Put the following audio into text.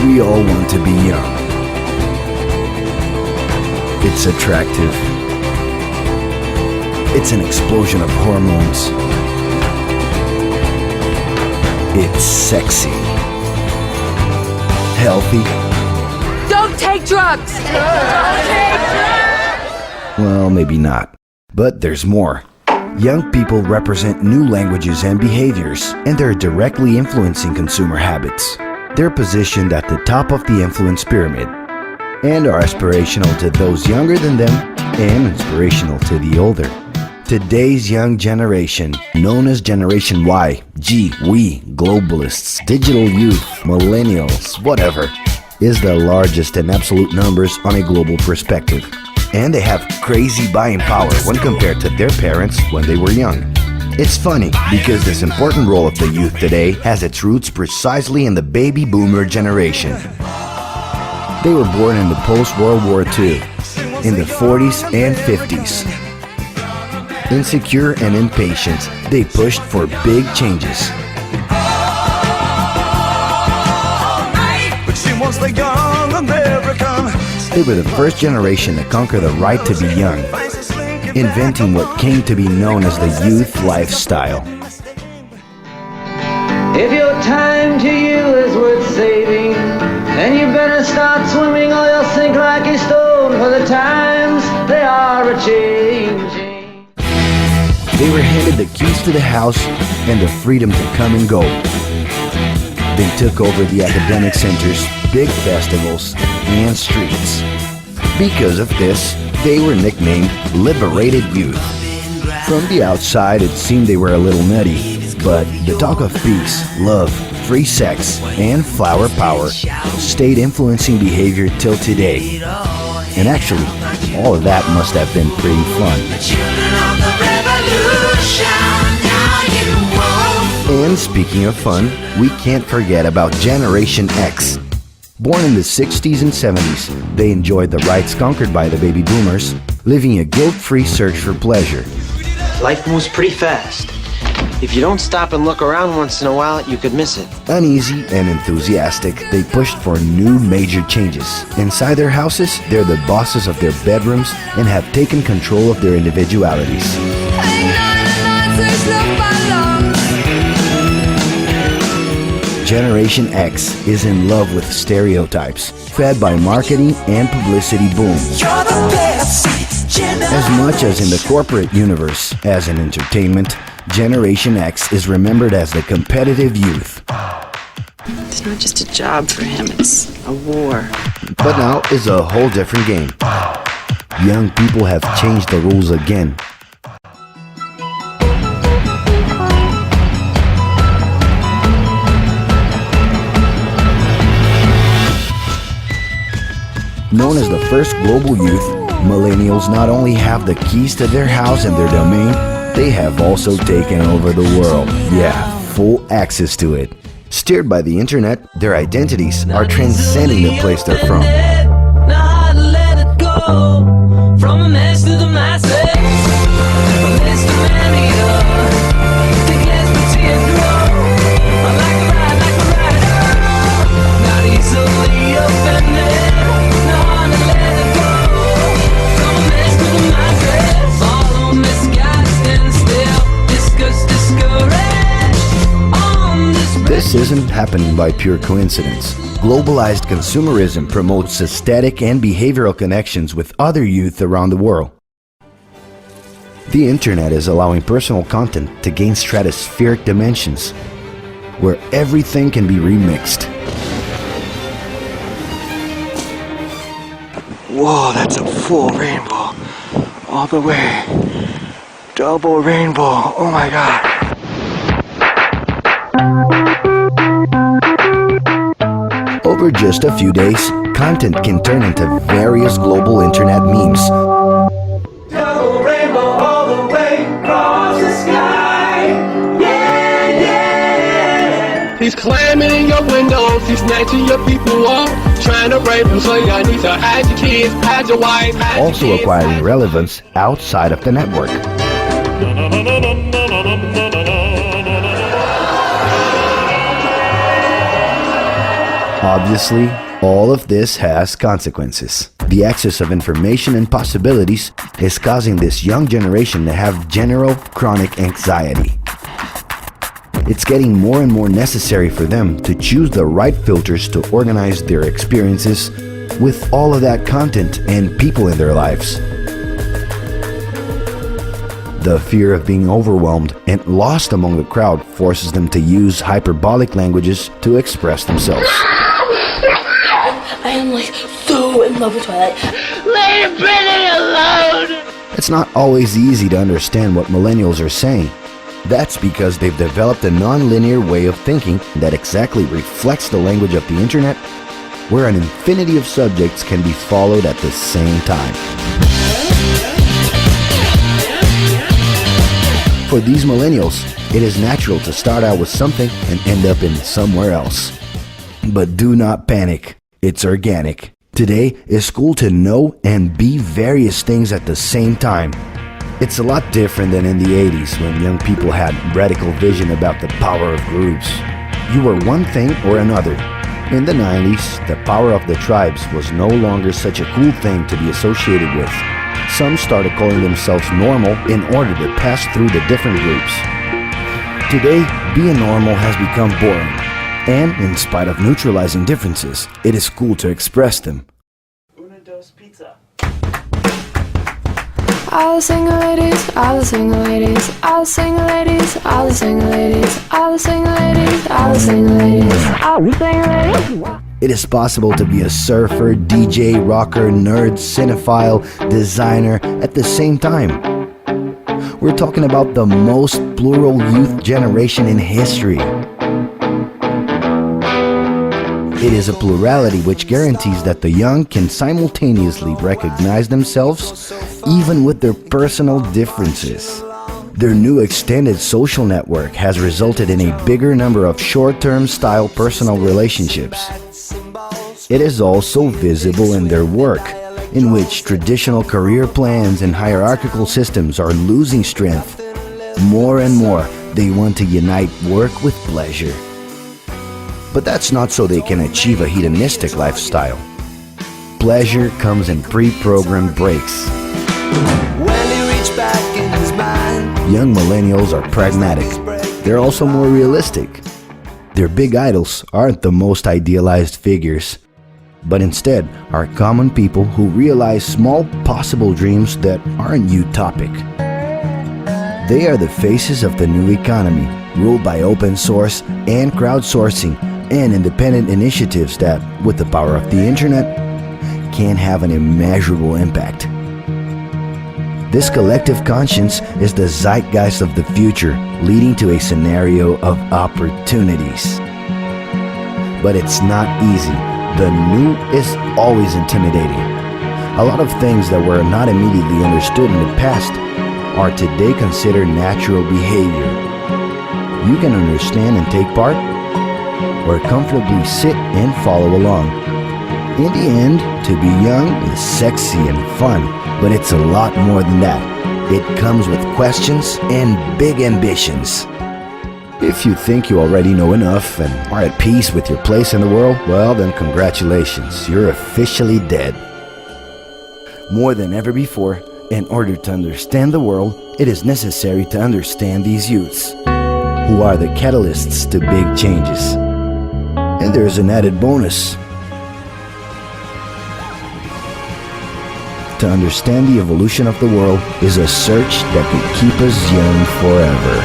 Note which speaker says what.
Speaker 1: We all want to be young. It's attractive. It's an explosion of hormones. It's sexy. Healthy.
Speaker 2: Don't take drugs! Don't take drugs!
Speaker 1: Well, maybe not. But there's more. Young people represent new languages and behaviors, and they're directly influencing consumer habits. They're positioned at the top of the influence pyramid, and are aspirational to those younger than them, and inspirational to the older. Today's young generation, known as Generation Y, G, we, globalists, digital youth, millennials, whatever, is the largest in absolute numbers on a global perspective. And they have crazy buying power when compared to their parents when they were young. It's funny because this important role of the youth today has its roots precisely in the baby boomer generation. They were born in the post-World War II, in the 40s and 50s. Insecure and impatient, they pushed for big changes. They were the first generation to conquer the right to be young, inventing what came to be known as the youth lifestyle.
Speaker 3: If your time to you is worth saving, then you better start swimming or you'll sink like a stone, for the times they are a-changing.
Speaker 1: They were handed the keys to the house and the freedom to come and go. They took over the academic centers, big festivals, and streets. Because of this, they were nicknamed Liberated Youth. From the outside, it seemed they were a little nutty, but the talk of peace, love, free sex, and flower power stayed influencing behavior till today. And actually, all of that must have been pretty fun. And speaking of fun, we can't forget about Generation X. Born in the 60s and 70s, they enjoyed the rights conquered by the baby boomers, living a guilt-free search for pleasure.
Speaker 4: Life moves pretty fast. If you don't stop and look around once in a while, you could miss it.
Speaker 1: Uneasy and enthusiastic, they pushed for new major changes. Inside their houses, they're the bosses of their bedrooms and have taken control of their individualities. Generation X is in love with stereotypes, fed by marketing and publicity boom. As much as in the corporate universe as in entertainment, Generation X is remembered as the competitive youth.
Speaker 5: It's not just a job for him, it's a war.
Speaker 1: But now is a whole different game. Young people have changed the rules again. Known as the first global youth, millennials not only have the keys to their house and their domain, they have also taken over the world. Yeah, full access to it. Steered by the internet, their identities are transcending the place they're from. This isn't happening by pure coincidence. Globalized consumerism promotes aesthetic and behavioral connections with other youth around the world. The internet is allowing personal content to gain stratospheric dimensions, where everything can be remixed.
Speaker 4: Whoa, that's a full rainbow. All the way. Double rainbow. Oh my God.
Speaker 1: Over just a few days, content can turn into various global internet memes.
Speaker 3: Double rainbow all the way across the sky. Yeah, yeah.
Speaker 6: He's climbing in your windows, he's snatching your people up, trying to rape them, so y'all need to hide your kids, hide your wife, hide your
Speaker 1: Also
Speaker 6: kids.
Speaker 1: acquiring relevance outside of the network. Obviously, all of this has consequences. The excess of information and possibilities is causing this young generation to have general chronic anxiety. It's getting more and more necessary for them to choose the right filters to organize their experiences with all of that content and people in their lives. The fear of being overwhelmed and lost among the crowd forces them to use hyperbolic languages to express themselves.
Speaker 7: I am so in love with Twilight.
Speaker 6: Leave Billy alone!
Speaker 1: It's not always easy to understand what millennials are saying. That's because they've developed a non-linear way of thinking that exactly reflects the language of the internet, where an infinity of subjects can be followed at the same time. For these millennials, it is natural to start out with something and end up in somewhere else. But do not panic. It's organic. Today, it's cool to know and be various things at the same time. It's a lot different than in the 80s when young people had radical vision about the power of groups. You were one thing or another. In the 90s, the power of the tribes was no longer such a cool thing to be associated with. Some started calling themselves normal in order to pass through the different groups. Today, being normal has become boring. And in spite of neutralizing differences, it is cool to express them.
Speaker 2: All the single ladies, all the single ladies, all the single ladies, all the single ladies, all the single ladies, all the single ladies, all the single ladies.
Speaker 1: It is possible to be a surfer, DJ, rocker, nerd, cinephile, designer at the same time. We're talking about the most plural youth generation in history. It is a plurality which guarantees that the young can simultaneously recognize themselves even with their personal differences. Their new extended social network has resulted in a bigger number of short-term style personal relationships. It is also visible in their work, in which traditional career plans and hierarchical systems are losing strength. More and more, they want to unite work with pleasure. But that's not so they can achieve a hedonistic lifestyle. Pleasure comes in pre-programmed breaks. Young millennials are pragmatic. They're also more realistic. Their big idols aren't the most idealized figures, but instead are common people who realize small possible dreams that aren't utopic. They are the faces of the new economy, ruled by open source and crowdsourcing and independent initiatives that, with the power of the internet, can have an immeasurable impact. This collective conscience is the zeitgeist of the future, leading to a scenario of opportunities. But it's not easy. The new is always intimidating. A lot of things that were not immediately understood in the past are today considered natural behavior. You can understand and take part, or comfortably sit and follow along. In the end, to be young is sexy and fun, but it's a lot more than that. It comes with questions and big ambitions. If you think you already know enough and are at peace with your place in the world, well then congratulations, you're officially dead. More than ever before, in order to understand the world, it is necessary to understand these youths, who are the catalysts to big changes. And there's an added bonus. To understand the evolution of the world is a search that could keep us young forever.